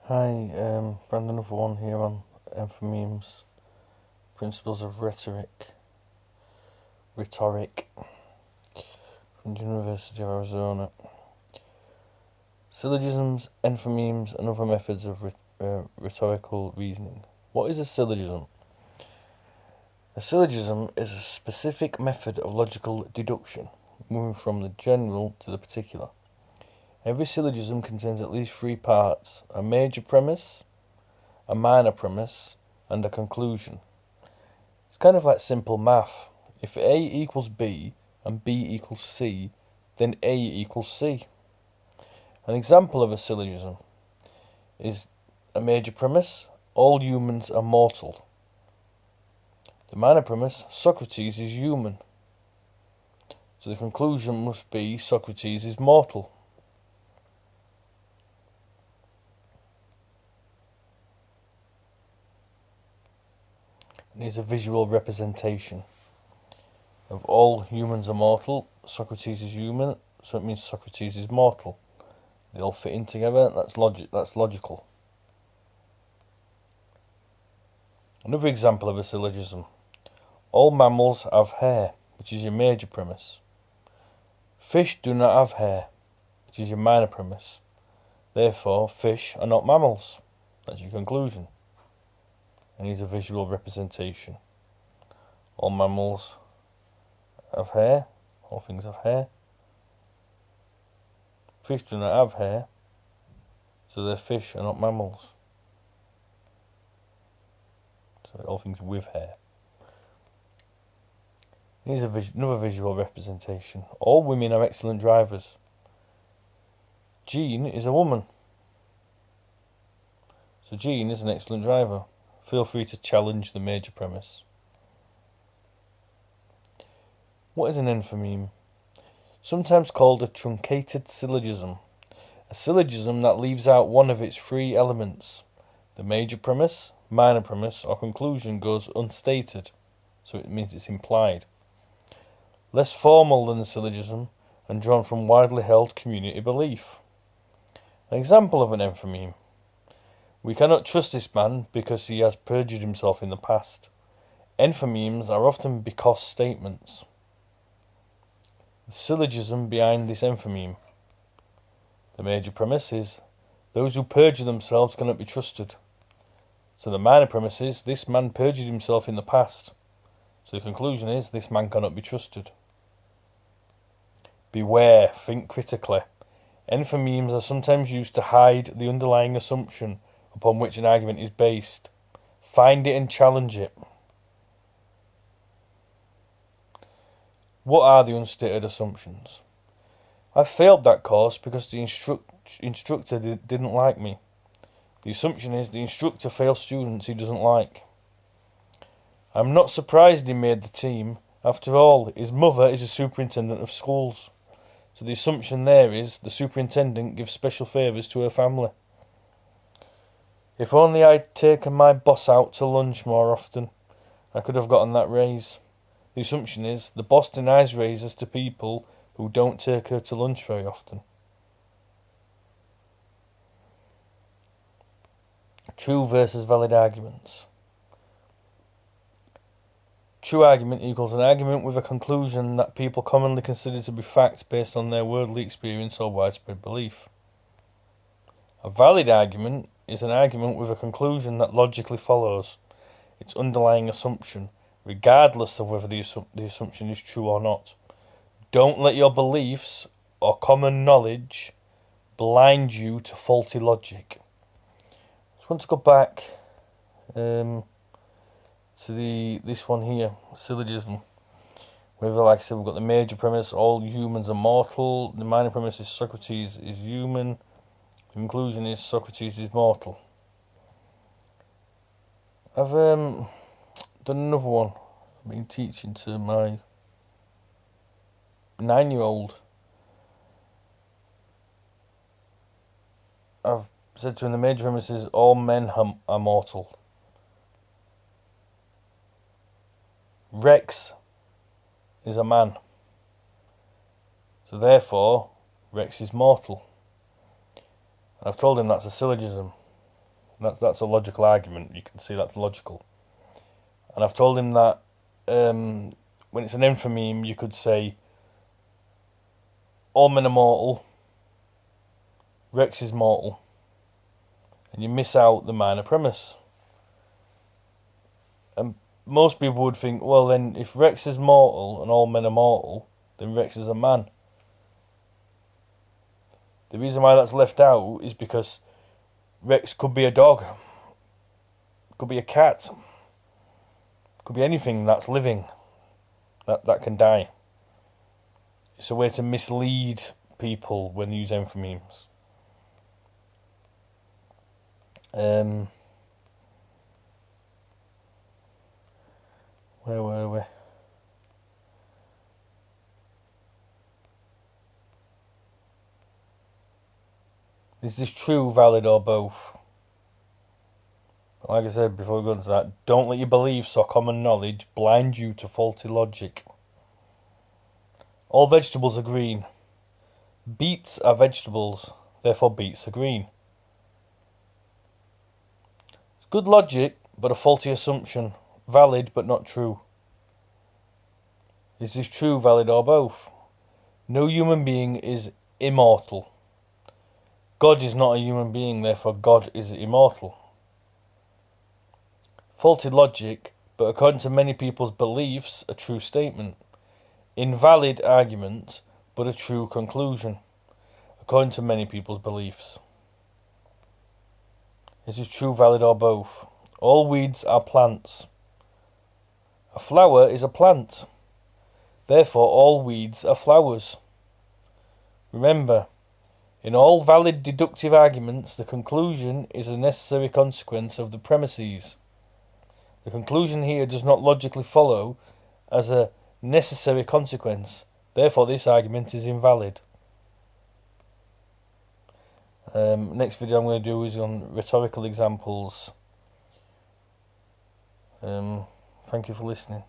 Hi, Brandon of One here on enthymemes, Principles of Rhetoric from the University of Arizona. Syllogisms, enthymemes, and other methods of rhetorical reasoning. What is a syllogism? A syllogism is a specific method of logical deduction, moving from the general to the particular. Every syllogism contains at least three parts: a major premise, a minor premise, and a conclusion. It's kind of like simple math. If A equals B and B equals C, then A equals C. An example of a syllogism is a major premise: all humans are mortal. The minor premise: Socrates is human. So the conclusion must be Socrates is mortal. And here's a visual representation of all humans are mortal. Socrates is human, so it means Socrates is mortal. They all fit in together. That's logical. Another example of a syllogism: all mammals have hair, which is your major premise. Fish do not have hair, which is your minor premise. Therefore, fish are not mammals. That's your conclusion. And here's a visual representation. All mammals have hair. All things have hair. Fish do not have hair, so their fish are not mammals. So all things with hair. Here's another visual representation. All women are excellent drivers. Jean is a woman, so Jean is an excellent driver. Feel free to challenge the major premise. What is an enthymeme? Sometimes called a truncated syllogism. A syllogism that leaves out one of its three elements. The major premise, minor premise, or conclusion goes unstated, so it means it's implied. Less formal than the syllogism and drawn from widely held community belief. An example of an enthymeme: we cannot trust this man because he has perjured himself in the past. Enthymemes are often because statements. The syllogism behind this enthymeme: the major premise is those who perjure themselves cannot be trusted. So the minor premise is this man perjured himself in the past. So the conclusion is this man cannot be trusted. Beware, think critically. Enthymemes are sometimes used to hide the underlying assumption upon which an argument is based. Find it and challenge it. What are the unstated assumptions? I failed that course because the instructor didn't like me. The assumption is the instructor fails students he doesn't like. I'm not surprised he made the team. After all, his mother is a superintendent of schools. So the assumption there is the superintendent gives special favours to her family. If only I'd taken my boss out to lunch more often, I could have gotten that raise. The assumption is the boss denies raises to people who don't take her to lunch very often. True versus valid arguments. True argument equals an argument with a conclusion that people commonly consider to be fact based on their worldly experience or widespread belief. A valid argument is an argument with a conclusion that logically follows its underlying assumption, regardless of whether the assumption is true or not. Don't let your beliefs or common knowledge blind you to faulty logic. I just want to go back to this one here, syllogism. Whether, like I said, we've got the major premise: all humans are mortal. The minor premise is Socrates is human. The conclusion is Socrates is mortal. I've done another one. I've been teaching to my 9-year-old. I've said to him the major premise is all men are mortal. Rex is a man. So therefore, Rex is mortal. I've told him that's a syllogism. That's a logical argument. You can see that's logical. And I've told him that when it's an enthymeme, you could say all men are mortal, Rex is mortal, and you miss out the minor premise. And most people would think, well then, if Rex is mortal and all men are mortal, then Rex is a man. The reason why that's left out is because Rex could be a dog, could be a cat, could be anything that's living, that can die. It's a way to mislead people when they use enthymemes. Where were we? Is this true, valid, or both? Like I said before we go into that, don't let your beliefs or common knowledge blind you to faulty logic. All vegetables are green. Beets are vegetables, therefore beets are green. It's good logic, but a faulty assumption. Valid, but not true. Is this true, valid, or both? No human being is immortal. God is not a human being, therefore God is immortal. Faulty logic, but according to many people's beliefs, a true statement. Invalid argument, but a true conclusion, according to many people's beliefs. Is this true, valid, or both? All weeds are plants. A flower is a plant. Therefore, all weeds are flowers. Remember, in all valid deductive arguments, the conclusion is a necessary consequence of the premises. The conclusion here does not logically follow as a necessary consequence. Therefore, this argument is invalid. Next video I'm going to do is on rhetorical examples. Thank you for listening.